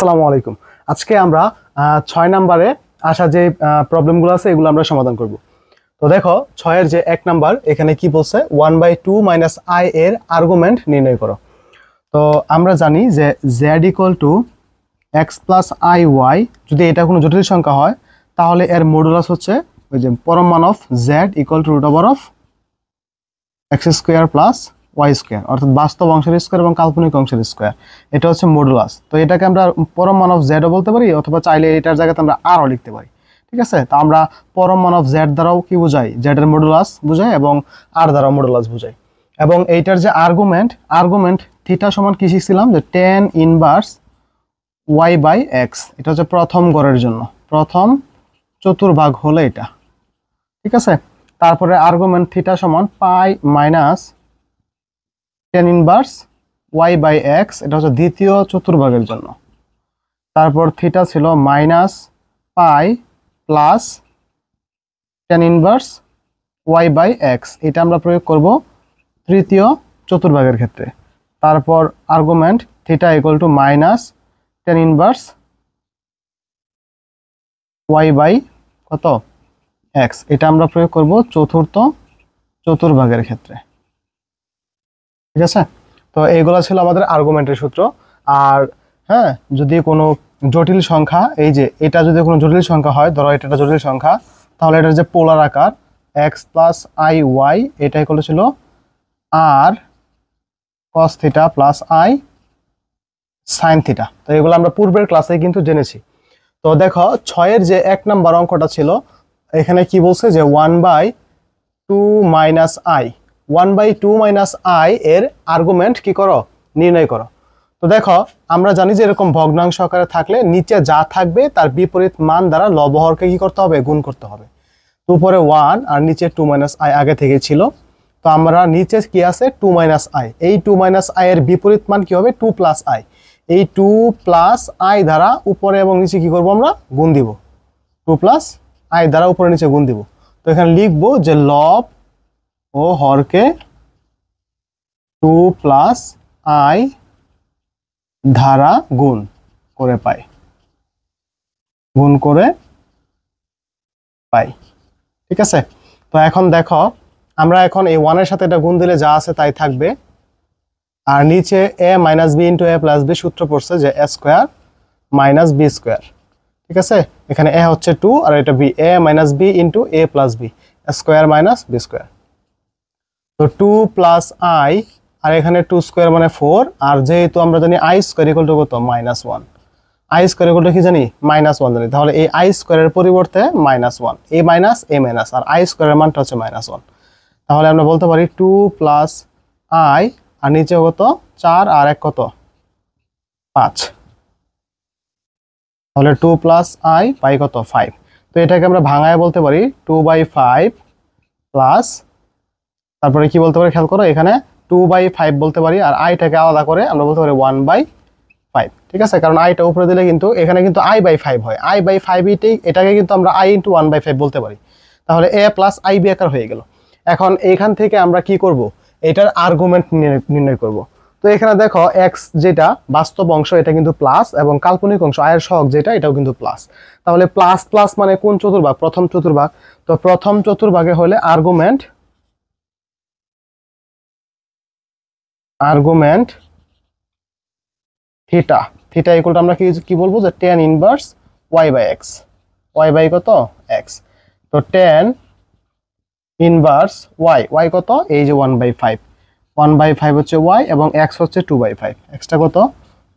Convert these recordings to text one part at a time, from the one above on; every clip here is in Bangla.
আসসালামু আলাইকুম। আজকে আমরা 6 নম্বরে আসা যে প্রবলেমগুলো আছে এগুলো আমরা সমাধান করব। তো দেখো 6 এর যে 1 নাম্বার এখানে কি বলছে 1/2 - i এর আর্গুমেন্ট নির্ণয় করো। তো আমরা জানি যে z = x + iy, যদি এটা কোনো জটিল সংখ্যা হয় তাহলে এর মডুলাস হচ্ছে ওই যে পরম মান অফ z = x² + y², অর্থাৎ বাস্তব অংশের স্কয়ার এবং কাল্পনিক অংশের স্কয়ার। এটা হচ্ছে মডুলাস। তো এটাকে আমরা পরম মান অফ z ও বলতে পারি, অথবা চাইলে এটার জায়গাতে আমরা r ও লিখতে পারি। ঠিক আছে, তো আমরা পরম মান অফ z দ্বারাও কি বোঝাই, z এর মডুলাস বোঝাই এবং r দ্বারাও মডুলাস বোঝাই। এবং এইটার যে আর্গুমেন্ট থিটা সমান কি শিখছিলাম, যে tan ইনভার্স y/x। এটা হচ্ছে প্রথম গড়ের জন্য, প্রথম চতুর্ভাগ হলো এটা। ঠিক আছে, তারপরে আর্গুমেন্ট থিটা সমান পাই মাইনাস tan ইনভার্স y/x, এটা হচ্ছে দ্বিতীয় চতুর্ভাগের জন্য। তারপর থিটা ছিল মাইনাস পাই প্লাস tan ইনভার্স y/x, এটা আমরা প্রয়োগ করব তৃতীয় চতুর্ভাগের ক্ষেত্রে। তারপর argument theta = minus tan inverse y/x, এটা আমরা প্রয়োগ করব চতুর্থ চতুর্ভাগের ক্ষেত্রে। ঠিক আছে, তো এইগুলো ছিল আমাদের আর্গুমেন্টের সূত্র। আর হ্যাঁ, যদি কোনো জটিল সংখ্যা, এই যে এটা যদি কোনো জটিল সংখ্যা হয়, ধরো এটা একটা জটিল সংখ্যা, তাহলে এটার যে পোলার আকার x + iy, এটাই ছিল r cos θ + i sin θ। তো এগুলো আমরা পূর্বের ক্লাসে কিন্তু জেনেছি। তো দেখো 6 এর যে 1 নাম্বার অঙ্কটা ছিল, এখানে কি বলছে যে 1/2 - i, 1/2 - i এর আর্গুমেন্ট কি করো, নির্ণয় করো। তো দেখো আমরা জানি যে এরকম ভগ্নাংশ আকারে থাকলে নিচে যা থাকবে তার বিপরীত মান দ্বারা লবহরকে কি করতে হবে, গুণ করতে হবে। তো উপরে 1 আর নিচে 2 - i আগে থেকে ছিল। তো আমরা নিচে কি আছে 2 - i, এই 2 - i এর বিপরীত মান কি হবে 2 + i। এই 2 + i দ্বারা উপরে এবং নিচে কি করব, আমরা গুণ দিব। 2 + i দ্বারা উপরে নিচে গুণ দিব। তো এখানে লিখবো যে লব ও হরকে 2 + i ধারা গুণ করে পাই, ঠিক আছে। তো এখন দেখো আমরা এখন এই 1 এর সাথে এটা গুণ দিলে যা আছে তাই থাকবে। আর নিচে a - b * a + b সূত্র পড়ছে যে a² - b²। ঠিক আছে, এখানে a হচ্ছে 2 আর এটা b, a - b * a + b, a² - b²। তো 2 + i আর এখানে 2² মানে 4, আর যেহেতু আমরা জানি i² = কত, -1, i² কি জানি, -1 জানি, তাহলে এই i² এর পরিবর্তে -1, a মাইনাস a মাইনাস, আর i² এর মানটা হচ্ছে -1। তাহলে আমরা বলতে পারি 2 + i আর নিচে কত 4 আর 1 কত 5, তাহলে 2 + i পাই কত 5। তো এটাকে আমরা ভাঙায় বলতে পারি 2/5 প্লাস, তারপরে কি বলতে পারি খেয়াল করো, এখানে 2/5 বলতে পারি, আর আইটাকে আলাদা করে আমরা বলতে পারি 1/5। ঠিক আছে, কারণ আইটা উপরে দিলে কিন্তু এখানে কিন্তু i/5 হয়, i/5 এটাকে কিন্তু আমরা i * 1/5 বলতে পারি। তাহলে a + ib আকার হয়ে গেল। এখন এইখান থেকে আমরা কি করব, এটার আর্গুমেন্ট নির্ণয় করব। তো এখানে দেখো x যেটা বাস্তব অংশ এটা কিন্তু প্লাস, এবং কাল্পনিক অংশ i এর সহগ যেটা এটাও কিন্তু প্লাস। তাহলে প্লাস প্লাস মানে কোন চতুর্ভাগ, প্রথম চতুর্ভাগ। তো প্রথম চতুর্ভাগে হলে আর্গুমেন্ট থিটা = আমরা কি বলবো, যে tan ইনভার্স y/x, y কত x। তো tan ইনভার্স y কত, এই যে 1/5, 1/5 হচ্ছে y এবং x হচ্ছে 2/5, xটা কত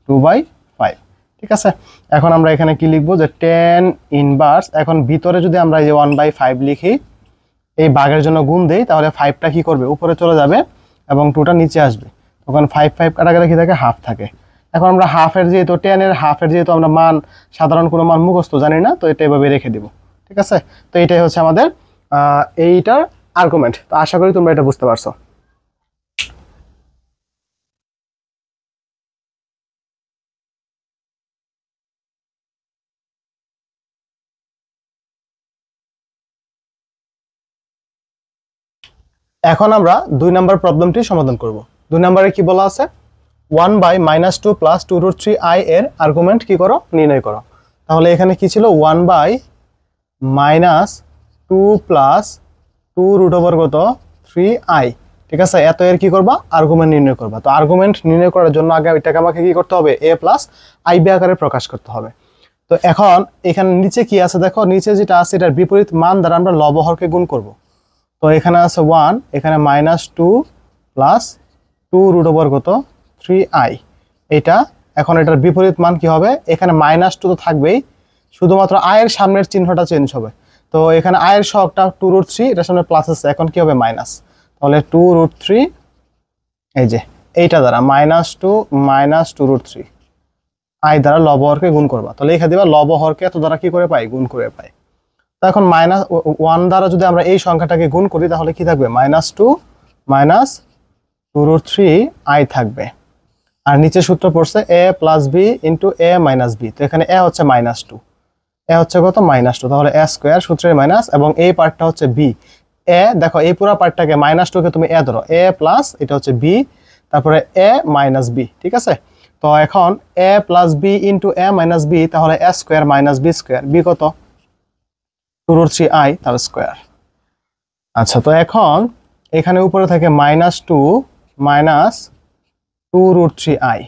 2/5। ঠিক আছে, এখন আমরা এখানে কি লিখবো, যে tan ইনভার্স, এখন ভিতরে যদি আমরা এই যে 1/5 লিখি, এই ভাগের জন্য গুণ দেই, তাহলে 5টা কি করবে, উপরে চলে যাবে এবং 2টা নিচে আসবে। তখন 5 কাটা গেলে কি থাকে, হাফ থাকে। এখন আমরা হাফের যেহেতু tan এর হাফের যেহেতু আমরা মান সাধারণ কোনো মান মুখস্থ জানি না, তো এটা এভাবে রেখে দিব। ঠিক আছে, তো এটাই হচ্ছে আমাদের এইটার আর্গুমেন্ট। তো আশা করি তোমরা এটা বুঝতে পারছো। এখন আমরা 2 নাম্বার প্রবলেমটি সমাধান করব। 2 নম্বরে কি বলা আছে, 1 বাই মাইনাস 2 প্লাস 2√3i এর আর্গুমেন্ট কি করো, নির্ণয় করো। তাহলে এখানে কি ছিল, 1 বাই মাইনাস 2 প্লাস 2√ওভার কত 3i, ঠিক আছে। এত এর কি করবা, আর্গুমেন্ট নির্ণয় করবা। তো আর্গুমেন্ট নির্ণয় করার জন্য আগে এটাকে আমাকে কি করতে হবে, a প্লাস ib আকারে প্রকাশ করতে হবে। তো এখন এখানে নিচে কি আছে দেখো, নিচে যেটা আছে এটার বিপরীত মান দ্বারা আমরা লব হরকে গুণ করব। তো এখানে আছে 1, এখানে মাইনাস 2 প্লাস 2√ওভার কত 3i, এটা এখন এটার বিপরীত মান কি হবে, এখানে মাইনাস 2 তো থাকবেই, শুধুমাত্র i এর সামনের চিহ্নটা চেঞ্জ হবে। তো এখানে i এর সহগটা 2√3, এটার সামনে প্লাস আছে, এখন কি হবে মাইনাস। তাহলে 2√3, এই যে এইটা দ্বারা মাইনাস 2 মাইনাস 2√3 i দ্বারা লব হরকে গুণ করবা। তাহলে এখানে দিবা লব হরকে এত দ্বারা কি করে পাই, গুণ করে পাই। তো এখন মাইনাস 1 দ্বারা যদি আমরা এই সংখ্যাটাকে গুণ করি তাহলে কি থাকবে, মাইনাস 2 মাইনাস 2√3i থাকবে। আর নিচে সূত্র পড়ছে a plus B into a minus B. তো এখানে a হচ্ছে মাইনাস 2, a হচ্ছে কত মাইনাস 2, তাহলে a স্কোয়ার সূত্রের মাইনাস, এবং এই পার্টটা হচ্ছে b। a দেখো এই পুরো পার্টটাকে মাইনাস 2 কে তুমি a ধরো, a প্লাস এটা হচ্ছে b, তারপরে a মাইনাস b, ঠিক আছে। তো এখন a plus b into a minus b, তাহলে a square minus b square, b কত 2√3i তার স্কোয়ার। আচ্ছা, তো এখন এখানে উপরে থাকে মাইনাস 2 মাইনাস 2√3i,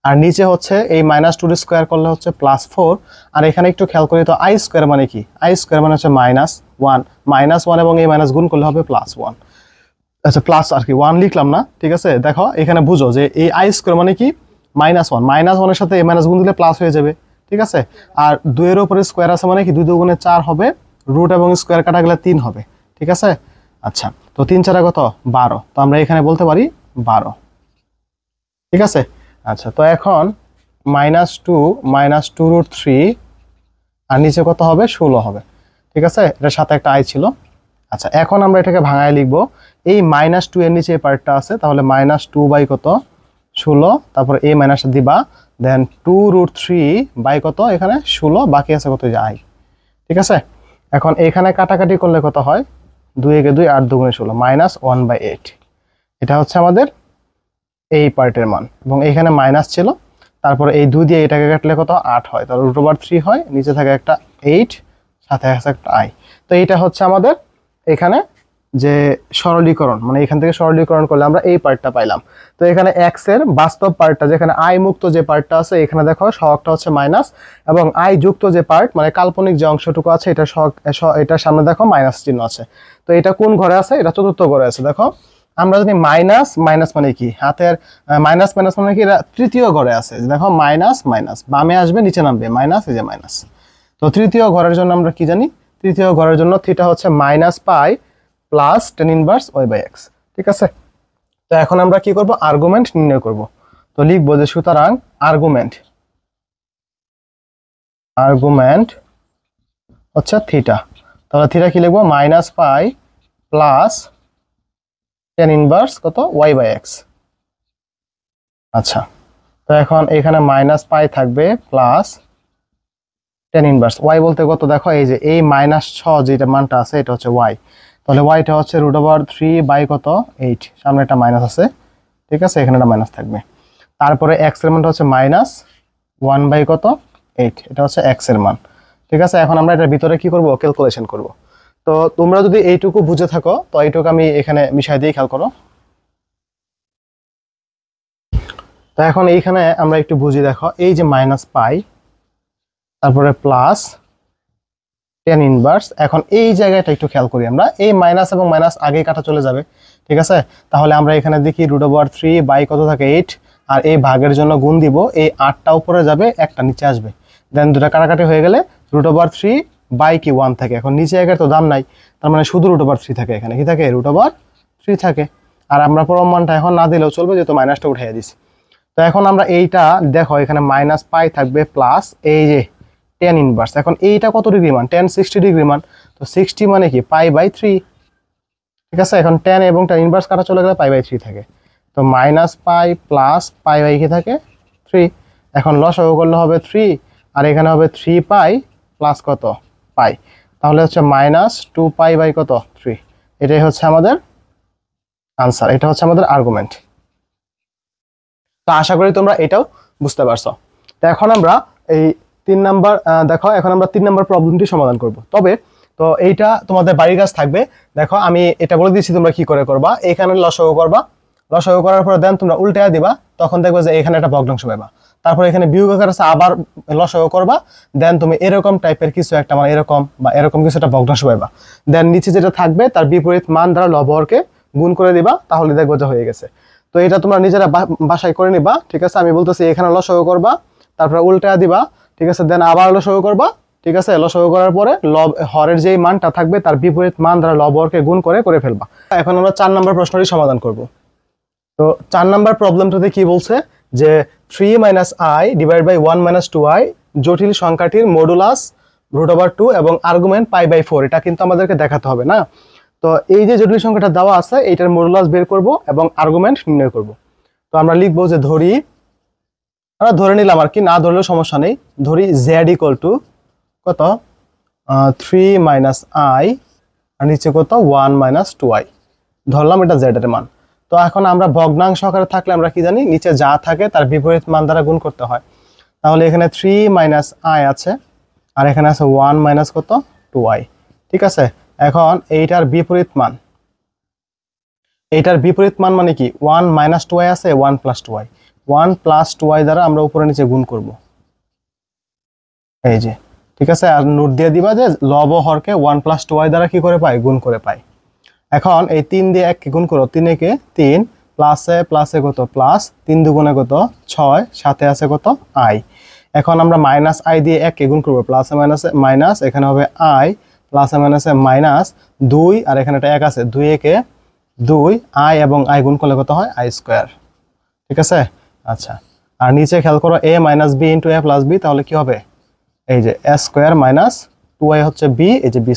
আর নিচে হচ্ছে এই মাইনাস 2 স্কোয়ার করলে হচ্ছে প্লাস 4। আর এখানে একটু খেয়াল করি তো i স্কোয়ার মানে কি, i স্কোয়ার মানে হচ্ছে -1 এবং এই মাইনাস গুণ করলে হবে +1। আচ্ছা, প্লাস আর কি 1 লিখলাম না, ঠিক আছে। দেখো এখানে বুঝো যে এই i স্কোয়ার মানে কি -1 এর সাথে এই মাইনাস গুণ দিলে প্লাস হয়ে যাবে, ঠিক আছে। আর 2 এর উপরে স্কোয়ার আছে মানে কি 2 2 4 হবে, রুট এবং স্কোয়ার কাটা গেলে 3 হবে, ঠিক আছে। আচ্ছা, তো 3 4 কত 12, তো আমরা এখানে বলতে পারি 12, ঠিক আছে। আচ্ছা, তো এখন -2 মাইনাস 2√3 আর নিচে কত হবে 16 হবে, ঠিক আছে। এটার সাথে একটা i ছিল। আচ্ছা, এখন আমরা এটাকে ভাঙায় লিখবো, এই -2 এর নিচে এই পার্টটা আছে, তাহলে -2 বাই কত 16, তারপর এই মাইনাসটা দিবা, দেন 2√3 বাই কত এখানে 16, বাকি আছে কত, যে i, ঠিক আছে। এখন এখানে কাটাকাটি করলে কত হয়, 2 একে 2, 8 2 16, -1/8। এটা হচ্ছে আমাদের এই পার্টের মান, এবং এইখানে মাইনাস ছিল, তারপর এই 2 দিয়ে এটাকে কাটলে কত 8 হয়, তাহলে √3 হয়, নিচে থাকে একটা 8, সাথে আছে একটা i। তো এইটা হচ্ছে আমাদের এখানে যে সরলীকরণ, মানে এখান থেকে সরলীকরণ করলে আমরা এই পার্টটা পাইলাম। তো এখানে x এর বাস্তব পার্টটা, যেখানে i মুক্ত যে পার্টটা আছে, এখানে দেখো সহগটা হচ্ছে মাইনাস, এবং i যুক্ত যে পার্ট মানে কাল্পনিক যে অংশটুকু আছে, এটা সহগ, এটার সামনে দেখো মাইনাস চিহ্ন আছে। তো এটা কোন ঘরে আছে, এটা চতুর্থ ঘরে আছে। দেখো আমরা যদি মাইনাস মাইনাস মানে কি, হাতের মাইনাস মাইনাস মানে কি, এটা তৃতীয় ঘরে আছে। দেখো মাইনাস মাইনাস বামে আসবে, নিচে নামবে, মাইনাস, এই যে মাইনাস। তো তৃতীয় ঘরের জন্য আমরা কি জানি, তৃতীয় ঘরের জন্য থিটা হচ্ছে -π প্লাস tan ইনভার্স y/x, ঠিক আছে। তো এখন আমরা কি করব, আর্গুমেন্ট নির্ণয় করব। তো লিখবো যে সুতরাং আর্গুমেন্ট হচ্ছে থিটা। তাহলে থিটা কি লিখবো, -π প্লাস tan ইনভার্স কত y/x। আচ্ছা, তো এখন এখানে -π থাকবে প্লাস tan ইনভার্স y বলতে কত, দেখো এই যে এই -6 যেটা মানটা আছে, এটা হচ্ছে y। তাহলে yটা হচ্ছে √3 বাই কত 8, সামনে একটা মাইনাস আছে, ঠিক আছে, এখানে একটা মাইনাস থাকবে। তারপরে x এর মানটা হচ্ছে -1 বাই কত 8, এটা হচ্ছে x এর মান, ঠিক আছে। এখন আমরা এটার ভিতরে কি করব, ক্যালকুলেশন করব। তো তোমরা যদি এইটুকু বুঝে থাকো, তো এইটুকু আমি এখানে মিশাই দিয়ে খেয়াল করো। তো এখন এইখানে আমরা একটু বুঝি, দেখো এই যে -π, তারপরে প্লাস tan ইনভার্স। এখন এই জায়গাটা একটু খেয়াল করি আমরা, এই মাইনাস এবং মাইনাস আগে কাটা চলে যাবে, ঠিক আছে। তাহলে আমরা এখানে দেখি √3 বাই কত থাকে 8, আর এই ভাগের জন্য গুণ দিব, এই 8টা উপরে যাবে, একটা নিচে আসবে, দেন দুটা কাটাকাটি হয়ে গেলে √3 বাই কি 1 থাকে। এখন নিচে একের তো দাম নাই, তার মানে শুধু √3 থাকে, এখানে কি থাকে √3 থাকে। আর আমরা পরম মানটা এখন না দিলেও চলবে, যেহেতু মাইনাসটা উঠিয়ে দিছি। তো এখন আমরা এইটা দেখো, এখানে -π থাকবে প্লাস এই যে tan ইনভার্স। এখন এইটা কত ডিগ্রি মান, tan 60 ডিগ্রি মান। তো 60 মানে কি π/3, ঠিক আছে। এখন tan এবং tan ইনভার্স কাটা চলে গেলে π/3 থাকে। তো -π প্লাস π/, কি থাকে 3। এখন লসাগু করলে হবে 3, আর এখানে হবে 3π প্লাস কত π, তাহলে হচ্ছে -2π বাই কত 3। এটাই হচ্ছে আমাদের আনসার, এটা হচ্ছে আমাদের আর্গুমেন্ট। তো আশা করি তোমরা এটাও বুঝতে পারছো। তো এখন আমরা এই 3 নাম্বার দেখো, এখন আমরা 3 নাম্বার প্রবলেমটি সমাধান করব। তবে তো এইটা তোমাদের বাড়ির কাজ থাকবে। দেখো আমি এটা বলে দিচ্ছি তোমরা কি করে করবা। এখানে লসাগু করবা, লসাগু করার পরে দেন তোমরা উল্টায়া দিবা, তখন দেখবে যে এখানে একটা ভগ্নাংশ পাবা। তারপর এখানে বিয়োগ আকার আছে, আবার লসাগু করবা, দেন তুমি এরকম টাইপের কিছু একটা মানে এরকম বা এরকম কিছু একটা ভগ্নাংশ পাবা। দেন নিচে যেটা থাকবে তার বিপরীত মান দ্বারা লবহরকে গুণ করে দিবা, তাহলে দেখবো যে হয়ে গেছে। তো এটা তোমরা নিজেরা বাসায় করে নিবা, ঠিক আছে। আমি বলতেছি এখানে লসাগু করবা, তারপর উল্টা দিবা, ঠিক আছে। দেন আবার লসাগু করবা, ঠিক আছে। লসাগু করার পরে হরের যেই মানটা থাকবে তার বিপরীত মান দ্বারা লবহরকে গুণ করে ফেলবা। এখন আমরা 4 নম্বর প্রশ্নটি সমাধান করব। তো 4 নম্বর প্রবলেমটাতে কি বলছে যে 3 - i / 1 - 2i জটিল সংখ্যাটির মডুলাস √2 এবং আর্গুমেন্ট π/4, এটা কিন্তু আমাদেরকে দেখাতে হবে না। তো এই যে জটিল সংখ্যাটা দেওয়া আছে এইটার মডুলাস বের করব এবং আর্গুমেন্ট নির্ণয় করব। তো আমরা লিখবো যে আমরা ধরে নিলাম আর কি, না ধরলেও সমস্যা নেই। ধরি z = কত 3 - i আর নিচে কত 1 - 2i, ধরলাম এটা z এর মান। তো এখন আমরা ভগ্নাংশ আকারে থাকলে আমরা কি জানি, নিচে যা থাকে তার বিপরীত মান দ্বারা গুণ করতে হয়। তাহলে এখানে 3 - i আছে আর এখানে আছে 1 - কত 2i, ঠিক আছে। এখন এইটার বিপরীত মান, এইটার বিপরীত মান মানে কি 1 - 2i আছে, 1 + 2i, 1 + 2i দ্বারা আমরা উপরে নিচে গুণ করব, এই যে, ঠিক আছে। আর নোট দিয়ে দিবা যে লব হরকে 1 + 2i দ্বারা কি করে পাই, গুণ করে পাই। এখন এই 3 দিয়ে 1 কে গুণ করো, 3 একে 3 প্লাসে প্লাসে কত প্লাস, 3 দুগুণে কত 6, সাথে আছে কত i। এখন আমরা -i দিয়ে 1 কে গুণ করব, প্লাসে মাইনাসে মাইনাস, এখানে হবে i, প্লাসে মাইনাসে -2 আর এখানে একটা 1 আছে, 2 একে 2, i এবং i গুণ করলে কত হয় i², ঠিক আছে। আচ্ছা, আর নিচে খেয়াল করো a - b * a + b, তাহলে কি হবে এই যে a² - 2i হচ্ছে b, এই যে b²।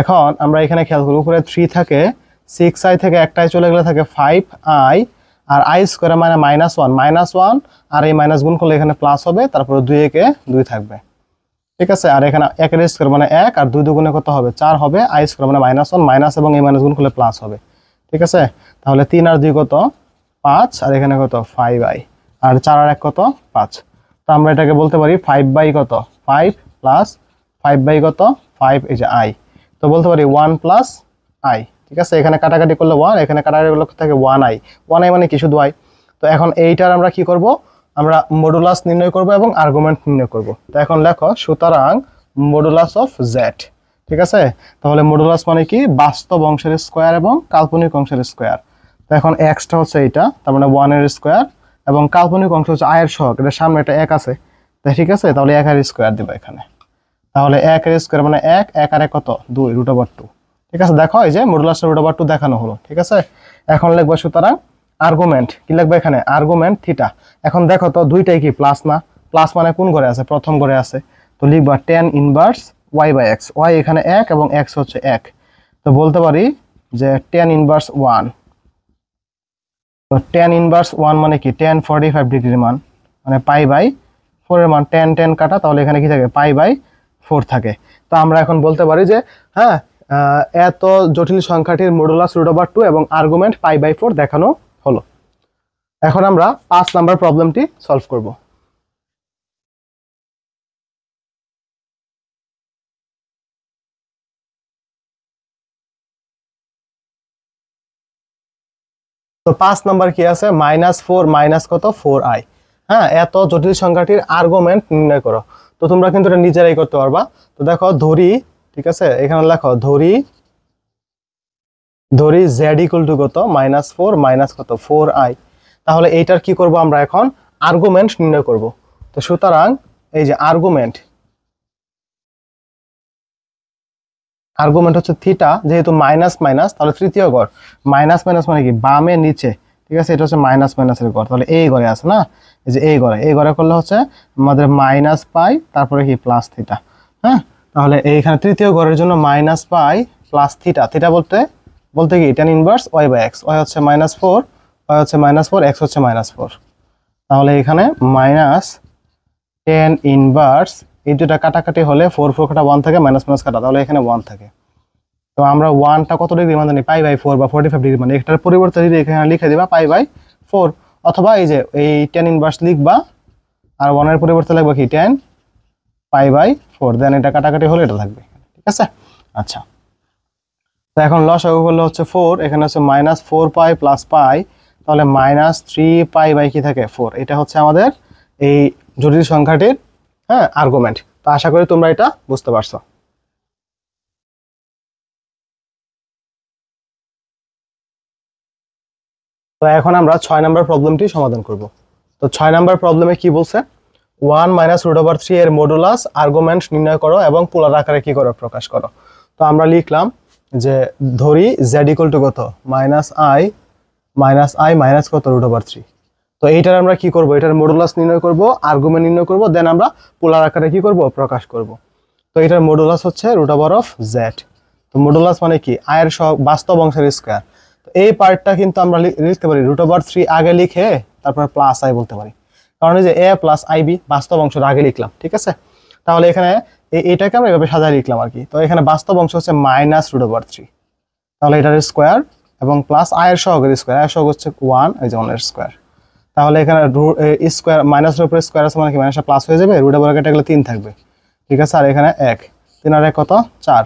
এখন আমরা এখানে খেয়াল করি উপরে 3 থাকে, 6i থেকে একটাই চলে গেলে থাকে 5i আর i² মানে -1 আর এই মাইনাস গুণ করলে এখানে প্লাস হবে, তারপর 2 একে 2 থাকবে, ঠিক আছে। আর এখানে 1 এর স্কয়ার মানে 1 আর 2 দুগুণে কত হবে 4 হবে, i² মানে -1 মাইনাস এবং এই মাইনাস গুণ করলে প্লাস হবে, ঠিক আছে। তাহলে 3 আর 2 কত 5 আর এখানে কত 5i আর 4 আর 1 কত 5। তো আমরা এটাকে বলতে পারি 5 কত 5 প্লাস 5 কত 5, এই যে i। তো বলতে পারি 1 + i, ঠিক আছে। এখানে কাটাকাটি করলে 1, এখানে কাটাকাটি করলে থাকে 1i, 1i মানে কি শুধু i। তো এখন এইটার আমরা কি করব, আমরা মডুলাস নির্ণয় করব এবং আর্গুমেন্ট নির্ণয় করব। তো এখন লেখো সুতরাং মডুলাস অফ z, ঠিক আছে। তাহলে মডুলাস মানে কি বাস্তব অংশের স্কয়ার এবং কাল্পনিক অংশের স্কয়ার। তো এখন x টা হচ্ছে এটা, তার মানে 1 এর স্কয়ার এবং কাল্পনিক অংশ হচ্ছে i এর সহগ, এর সামনে একটা 1 আছে, ঠিক আছে। তাহলে 1 এর স্কয়ার দেব এখানে, তাহলে 1 এর স্কয়ার মানে 1, 1 আর 1 কত 2 √2, ঠিক আছে। দেখো এই যে মডুলাসটা √2 দেখানো হলো, ঠিক আছে। এখন লিখবো সুতরাং আর্গুমেন্ট, কি লিখবো এখানে আর্গুমেন্ট থিটা। এখন দেখো তো দুইটাই কি প্লাস না, প্লাস মানে কোন ঘরে আছে, প্রথম ঘরে আছে। তো লিখবা tan ইনভার্স y/x, y এখানে 1 এবং x হচ্ছে 1। তো বলতে পারি যে tan ইনভার্স 1, তো tan ইনভার্স 1 মানে কি tan 45 ডিগ্রির মান, মানে π/4 এর মান, tan কাটা, তাহলে এখানে কি থাকে π/4 থাকে। তো আমরা এখন বলতে পারি যে হ্যাঁ এত জটিল সংখ্যাটির মডুলাস √2 এবং আর্গুমেন্ট π/4 দেখানো হলো। এখন আমরা 5 নাম্বার প্রবলেমটি সলভ করব। তো 5 নাম্বার কি আছে, -4 কত 4i। হ্যাঁ, এত জটিল সংখ্যাটির আর্গুমেন্ট নির্ণয় করো। তো তোমরা কিন্তু এটা নিজেরাই করতে পারবা। তো দেখো ধরি, ঠিক আছে, এখানে লেখো ধরি z কত -4 কত 4i। তাহলে এইটার কি করব আমরা এখন আর্গুমেন্ট নির্ণয় করব। তো সুতরাং এই যে আর্গুমেন্ট হচ্ছে থিটা, যেহেতু মাইনাস মাইনাস তাহলে তৃতীয় ঘর, মাইনাস মাইনাস মানে কি বামে নিচে, ঠিক আছে। এটা হচ্ছে মাইনাস মাইনাসের ঘর, তাহলে এই ঘরে আছে না, এই যে এই ঘরে করলে হচ্ছে আমাদের -π তারপরে কি প্লাস থিটা। হ্যাঁ, তাহলে এইখানে তৃতীয় ঘরের জন্য -π প্লাস থিটা, থিটা বলতে কি tan ইনভার্স y/x, y হচ্ছে -4, y হচ্ছে -4, x হচ্ছে -4। তাহলে এখানে tan ইনভার্স, এই দুটা কাটাকাটি হলে 4 4 কাটা 1 থাকে, মাইনাস মাইনাস কাটা, তাহলে এখানে 1 থাকে। তো আমরা 1টা কত ডিগ্রি মান জানি π/4 বা 45 ডিগ্রি মান, এটার পরিবর্তে যদি এখানে লিখে দিবা π/4, অথবা এই যে এই tan ইনভার্স লিখবা আর 1 এর পরিবর্তে লিখবা কি tan পাই বাই 4, দেন এটা কাটাকাটি হলে এটা থাকবে, ঠিক আছে। আচ্ছা, তো এখন লসাগু করলে হচ্ছে 4, এখানে হচ্ছে -4 পাই প্লাস পাই, তাহলে -3 পাই বাই কি থাকে 4। এটা হচ্ছে আমাদের এই জটিল সংখ্যাটির হ্যাঁ আর্গুমেন্ট। তো আশা করি তোমরা এটা বুঝতে পারছো। তো এখন আমরা 6 নম্বর প্রবলেমটি সমাধান করব। তো 6 নম্বর প্রবলেমে কি বলছে, 1 - √3 এর মডুলাস আর্গুমেন্ট নির্ণয় করো এবং পোলার আকারে কি করো প্রকাশ করো। তো আমরা লিখলাম যে ধরি z কত -i মাইনাস কত √3। তো এইটার আমরা কি করব, এটার মডুলাস নির্ণয় করব, আর্গুমেন্ট নির্ণয় করব, দেন আমরা পোলার আকারে কি করব প্রকাশ করব। তো এটার মডুলাস হচ্ছে √z। তো মডুলাস মানে কি i এর বাস্তব অংশের স্কয়ার। তো এই পার্টটা কিন্তু আমরা লিখতে পারি √3 আগে লিখে তারপর প্লাস i বলতে পারি, কারণ এই যে a প্লাস ib বাস্তব অংশটা আগে লিখলাম, ঠিক আছে। তাহলে এখানে এইটাকে আমরা এভাবে সাজায় লিখলাম আর কি। তো এখানে বাস্তব অংশ হচ্ছে -√3, তাহলে এটার স্কয়ার এবং প্লাস i এর সহগের স্কয়ার, i এর সহগ হচ্ছে 1, এই যে 1 এর স্কয়ার। তাহলে এখানে স্কয়ার মাইনাসের উপরে স্কয়ার আছে মানে কি মাইনাসটা প্লাস হয়ে যাবে, √এর বর্গ কেটে গেলে 3 থাকবে, ঠিক আছে। আর এখানে 1, 3 আর 1 কত 4,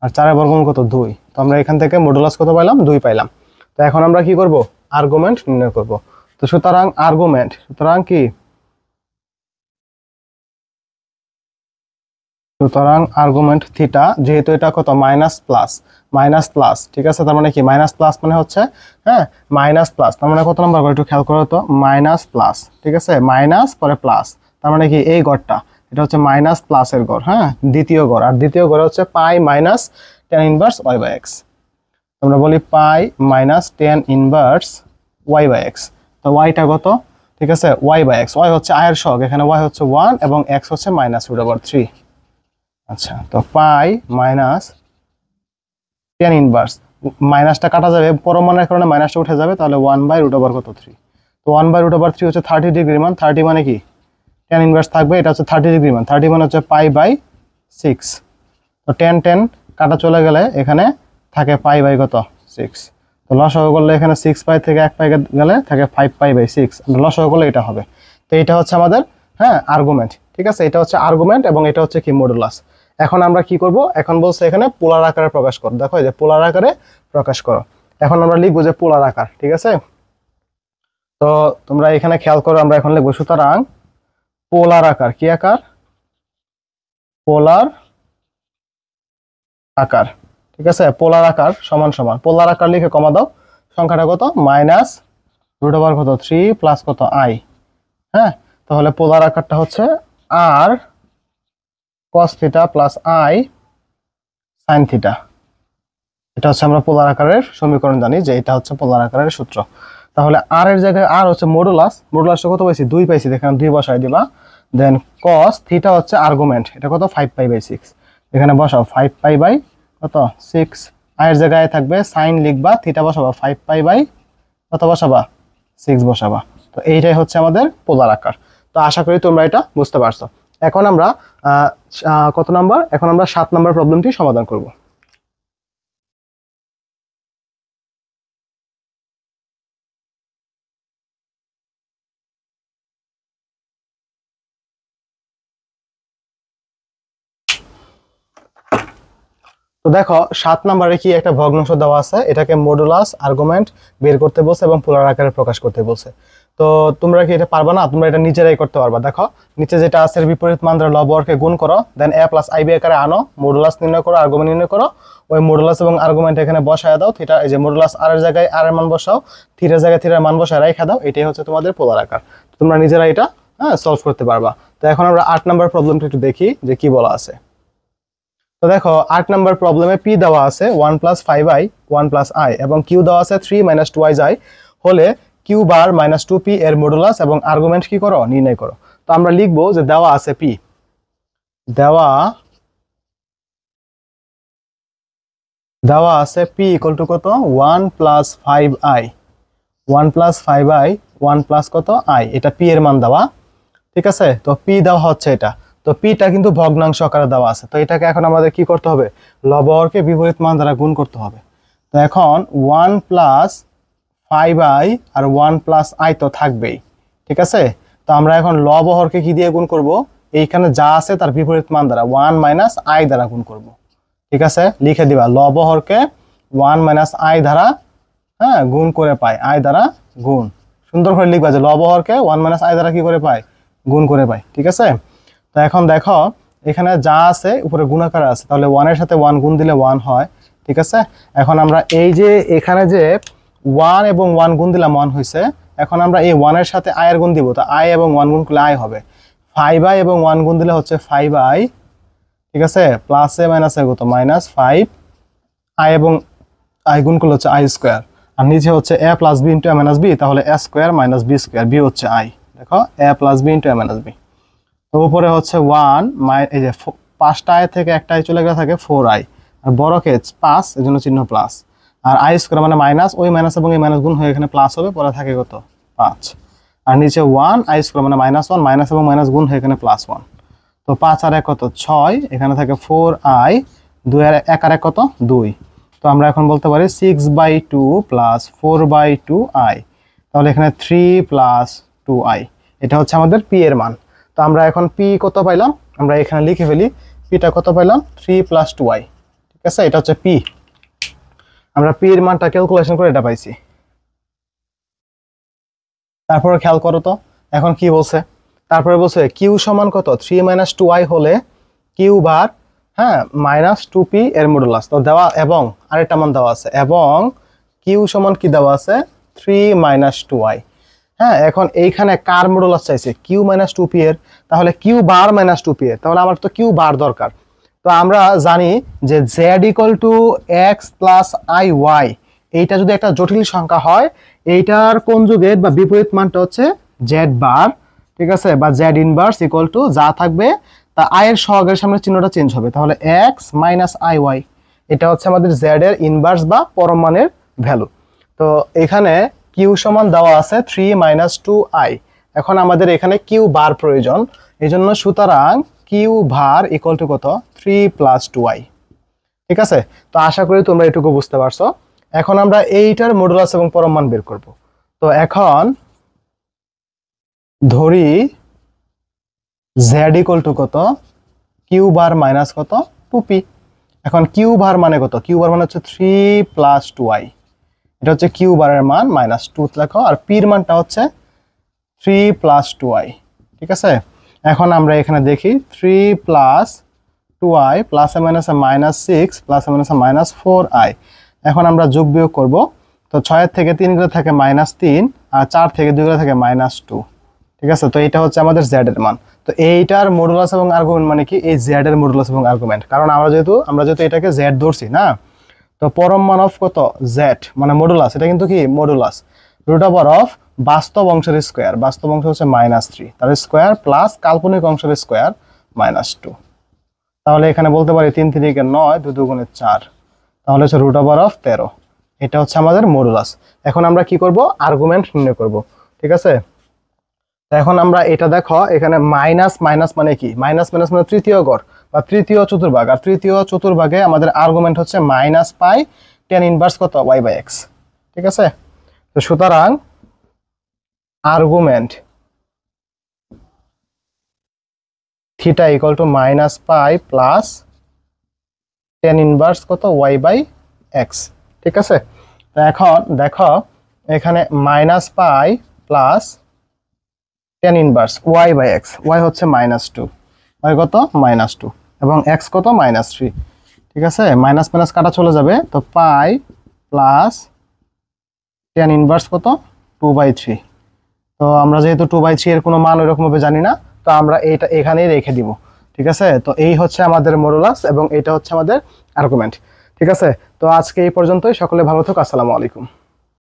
আর 4 এর বর্গমূল কত 2। তো আমরা এখান থেকে মডুলাস কত পাইলাম 2 পাইলাম। তো এখন আমরা কি করব, আর্গুমেন্ট নির্ণয় করব। তো সুতরাং আর্গুমেন্ট, সুতরাং আর্গুমেন্ট থিটা, যেহেতু এটা কত মাইনাস প্লাস, ঠিক আছে। তার মানে কি মাইনাস প্লাস মানে হচ্ছে হ্যাঁ মাইনাস প্লাস, তার মানে কত নাম্বার করে একটু খেয়াল করো তো, মাইনাস প্লাস, ঠিক আছে, মাইনাস পরে প্লাস, তার মানে কি এই গড়টা এটা হচ্ছে মাইনাস প্লাসের গড়, হ্যাঁ দ্বিতীয় গড়। আর দ্বিতীয় গড় হচ্ছে pi minus tan inverse y by x। আমরা বলি pi minus tan inverse y by x। তো yটা কত, ঠিক আছে, y বাই x, y হচ্ছে i এর সহগ, এখানে y হচ্ছে 1 এবং x হচ্ছে -√3। আচ্ছা, তো পাই মাইনাস tan ইনভার্স, মাইনাসটা কাটা যাবে, পরমাণুর কারণে মাইনাসটা উঠে যাবে, তাহলে 1/√3। তো 1/√3 হচ্ছে 30 ডিগ্রি মান, 30 মানে কি tan ইনভার্স থাকবে, এটা হচ্ছে 30 ডিগ্রি মান, 30 মানে হচ্ছে পাই বাই 6। তো tan কাটা চলে গেলে এখানে থাকে পাই বাই কত 6। তো লসাগু করলে এখানে 6 পাই থেকে 1 পাই গেলে থাকে 5 পাই বাই 6, লসাগু করলে এটা হবে। তো এটা হচ্ছে আমাদের হ্যাঁ আর্গুমেন্ট, ঠিক আছে, এটা হচ্ছে আর্গুমেন্ট এবং এটা হচ্ছে কি মডুলাস। এখন আমরা কি করব, এখন বলছে এখানে পোলার আকারে প্রকাশ করো। দেখো এই যে পোলার আকারে প্রকাশ করো। এখন আমরা লিখবো যে পোলার আকার, ঠিক আছে। তো তোমরা এখানে খেয়াল করো, আমরা এখন লিখবো সুতরাং পোলার আকার, কি আকার, পোলার আকার, ঠিক আছে। পোলার আকার সমান সমান, পোলার আকার লিখে কমা দাও, সংখ্যাটা কত -√3 প্লাস কত i, হ্যাঁ। তাহলে পোলার আকারটা হচ্ছে r cos theta plus i sin theta. এটা হচ্ছে আমরা পোলার আকারের সমীকরণ জানি যে এটা হচ্ছে পোলার আকারের সূত্র। তাহলে r এর জায়গায় r হচ্ছে মডুলাস, মডুলাসটা কত পাইছি 2 পাইছি, এখানে 2 বসাই দিবা। দেন cos থিটা হচ্ছে আর্গুমেন্ট, এটা কত 5 পাই বাই 6, এখানে বসাও 5 পাই বাই কত 6, i এর জায়গায় থাকবে sin লিখবা, থিটা বসাবা 5 পাই বাই কত বসাবা 6 বসাবা। তো এইটাই হচ্ছে আমাদের পোলার আকার। তো আশা করি তোমরা এটা বুঝতে পারছো। এখন আমরা কত নাম্বার, এখন আমরা 7 নাম্বার প্রবলেমটি সমাধান করব। তো দেখো 7 নম্বরে কি একটা ভগ্নাংশ দেওয়া আছে, এটাকে মডুলাস আর্গুমেন্ট বের করতে বলছে এবং পোলার আকারে প্রকাশ করতে বলছে। তো তোমরা কি এটা পারবা না, তোমরা এটা নিজেরাই করতে পারবা। দেখো নিচে যেটা আছে বিপরীত মান দ্বারা লবহরকে গুণ করো, দেন a প্লাস ib আকারে আনো, মডুলাস নির্ণয় করো, আর্গুমেন্ট নির্ণয় করো, ওই মডুলাস এবং আর্গুমেন্ট এখানে বসায় দাও। থিটা এই যে মডুলাস r এর জায়গায় r এর মান বসাও, থিটার জায়গায় থিটার মান বসায় রাখা দাও, এটাই হচ্ছে তোমাদের পোলার আকার। তোমরা নিজেরা এটা সলভ করতে পারবা। তো এখন আমরা 8 নম্বর প্রবলেমটা একটু দেখি যে কি বলা আছে। তো দেখো 8 নম্বর প্রবলেমে p দেওয়া আছে 1 + 5i 1 + i এবং q দেওয়া আছে 3 - 2i হলে q বার -2p এর মডুলাস এবং আর্গুমেন্ট কি করো নির্ণয় করো। তো আমরা লিখবো যে দেওয়া আছে p, দেওয়া আছে p = কত 1 + 5i 1 + 5i 1 + কত i, এটা p এর মান দেওয়া, ঠিক আছে। তো p দেওয়া হচ্ছে এটা, তো পিটা কিন্তু ভগ্নাংশ আকারে দেওয়া আছে। তো এটাকে এখন আমাদের কি করতে হবে, লবহরকে বিপরীত মান দ্বারা গুণ করতে হবে। তো এখন 1 + 5i আর 1 প্লাস i তো থাকবেই, ঠিক আছে। তো আমরা এখন লব হরকে কি দিয়ে গুণ করব, এইখানে যা আছে তার বিপরীত মান দ্বারা 1 মাইনাস i দ্বারা গুণ করব, ঠিক আছে। লিখে দিবা লব হরকে 1 মাইনাস i দ্বারা হ্যাঁ গুণ করে পাই, i দ্বারা গুণ, সুন্দর করে লিখবা যে লব হরকে 1 মাইনাস i দ্বারা কি করে পাই, গুণ করে পাই, ঠিক আছে। তো এখন দেখো এখানে যা আছে উপরে গুণাকার আছে, তাহলে 1 এর সাথে 1 গুণ দিলে 1 হয়, ঠিক আছে। এখন আমরা এই যে এখানে যে 1 এবং 1 গুণ দিলাম 1 হয়েছে, এখন আমরা এই 1 এর সাথে i এর গুণ দিব, তো i এবং 1 গুণ করলে i হবে 5i এবং 1 গুণ দিলে হচ্ছে 5i, ঠিক আছে, প্লাস এ মাইনাস এ কত মাইনাস 5, i এবং i গুণ করলে হচ্ছে i স্কয়ার, আর নিচে হচ্ছে a plus b into a minus b, তাহলে a square minus b square, b হচ্ছে i, দেখো a plus b into a minus b। তো উপরে হচ্ছে 1 এই যে 5টা i থেকে একটা i চলে গেলে থাকে 4i, আর বড় কে 5 এজন্য চিহ্ন প্লাস, আর i স্কয়ার মানে মাইনাস, ওই মাইনাস এবং এই মাইনাস গুণ হয়ে এখানে প্লাস হবে, পরে থাকে কত 5, আর নিচে 1 i স্কয়ার মানে মাইনাস 1, মাইনাস এবং মাইনাস গুণ হয়ে এখানে প্লাস 1, তো 5 আর 1 কত 6, এখানে থাকে 4i, 2 আর 1 আর 1 কত 2, তো আমরা এখন বলতে পারি 6/2 প্লাস 4/2i, তাহলে এখানে 3 প্লাস 2i, এটা হচ্ছে আমাদের p এর মান। তো আমরা এখন p কত পাইলাম, আমরা এখানে লিখে ফেলি, pটা কত পাইলাম 3 প্লাস 2i, ঠিক আছে, এটা হচ্ছে p। আমরা p এর মানটা ক্যালকুলেশন করে এটা পাইছি। তারপরে খেয়াল করো তো এখন কি বলছে, তারপরে বলছে q সমান কত 3 মাইনাস 2i হলে q বার হ্যাঁ মাইনাস 2p এর মডুলাস, তো দেওয়া এবং আরেকটা মান দেওয়া আছে, এবং q সমান কি দেওয়া আছে 3 মাইনাস 2i। হ্যাঁ এখন এইখানে কার মডুলাস চাইছে q মাইনাস 2p এর, তাহলে q বার মাইনাস 2p এর, তাহলে আমার তো q বার দরকার। তো আমরা জানি যে z equal to x plus iy, এইটা যদি একটা জটিল সংখ্যা হয় এইটার কনজুগেট বা বিপরীত মানটা হচ্ছে z বার, ঠিক আছে, বা z ইনভার্স ইকুয়াল টু যা থাকবে তা i এর সহগের সামনে চিহ্নটা চেঞ্জ হবে, তাহলে x মাইনাস iy, এটা হচ্ছে আমাদের z এর ইনভার্স বা পরম মানের ভ্যালু। তো এখানে q সমান দেওয়া আছে 3 মাইনাস 2i, এখন আমাদের এখানে q বার প্রয়োজন, এইজন্য সুতরাং q বার ইকুয়াল টু কত 3 প্লাস 2i, ঠিক আছে। তো আশা করি তোমরা এটুকু বুঝতে পারছো। এখন আমরা এইটার মডুলাস এবং পরম মান বের করব। তো এখন ধরি z ইকুয়াল টু কত q বার মাইনাস কত 2p, এখন q বার মানে কত, q বার মানে হচ্ছে 3 প্লাস 2i, এটা হচ্ছে q বারের মান মাইনাস 2 লেখো, আর p এর মানটা হচ্ছে 3 প্লাস 2i, ঠিক আছে। এখন আমরা এখানে দেখি 3 প্লাস 2i প্লাস এ মাইনাস মাইনাস 6 প্লাস এ মাইনাস মাইনাস 4i, এখন আমরা যোগ বিয়োগ করব, তো 6 এর থেকে 3 গেলে থাকে মাইনাস 3, আর 4 থেকে 2 গেলে থাকে মাইনাস 2, ঠিক আছে। তো এটা হচ্ছে আমাদের z এর মান। তো এইটার মডুলাস এবং আর্গুমেন্ট মানে কি এই z এর মডুলাস এবং আর্গুমেন্ট, কারণ আমরা যেহেতু এটাকে z ধরছি না, তো পরম মান অফ কত z মানে মডুলাস, এটা কিন্তু কি মডুলাস রুট ওভার অফ বাস্তব অংশের স্কয়ার, বাস্তব অংশ হচ্ছে -3 তার স্কয়ার প্লাস কাল্পনিক অংশের স্কয়ার -2, তাহলে এখানে বলতে পারি 3 3 কে 9, 2 2 গুণে 4, তাহলে হচ্ছে রুট ওভার অফ 13, এটা হচ্ছে আমাদের মডুলাস। এখন আমরা কি করব আর্গুমেন্ট নির্ণয় করব, ঠিক আছে। তো এখন আমরা এটা দেখো এখানে মাইনাস মাইনাস মানে কি, মাইনাস মাইনাস মানে তৃতীয় গড় বা তৃতীয় চতুর্ভাগ, আর তৃতীয় চতুর্ভাগে আমাদের আর্গুমেন্ট হচ্ছে মাইনাস পাই tan ইনভার্স কত y/x, ঠিক আছে। তো সুতরাং argument theta equal to minus pi plus tan inverse কত y/x, ঠিক আছে। তো এখন দেখো এখানে মাইনাস পাই plus tan inverse y/x, y হচ্ছে -2, y কত -2 এবং x কত -3, ঠিক আছে। মাইনাস মাইনাস কাটা চলে যাবে, তো পাই প্লাস tan ইনভার্স কত 2/3, তো আমরা যেহেতু 2/3 এর কোনো মান ওইরকম ভাবে জানি না, তো আমরা এটা এখানেই রেখে দিব, ঠিক আছে। তো এই হচ্ছে আমাদের মডুলাস এবং এটা হচ্ছে আমাদের আর্গুমেন্ট, ঠিক আছে। তো আজকে এই পর্যন্তই, সকলে ভালো থাকো, আসসালামু আলাইকুম।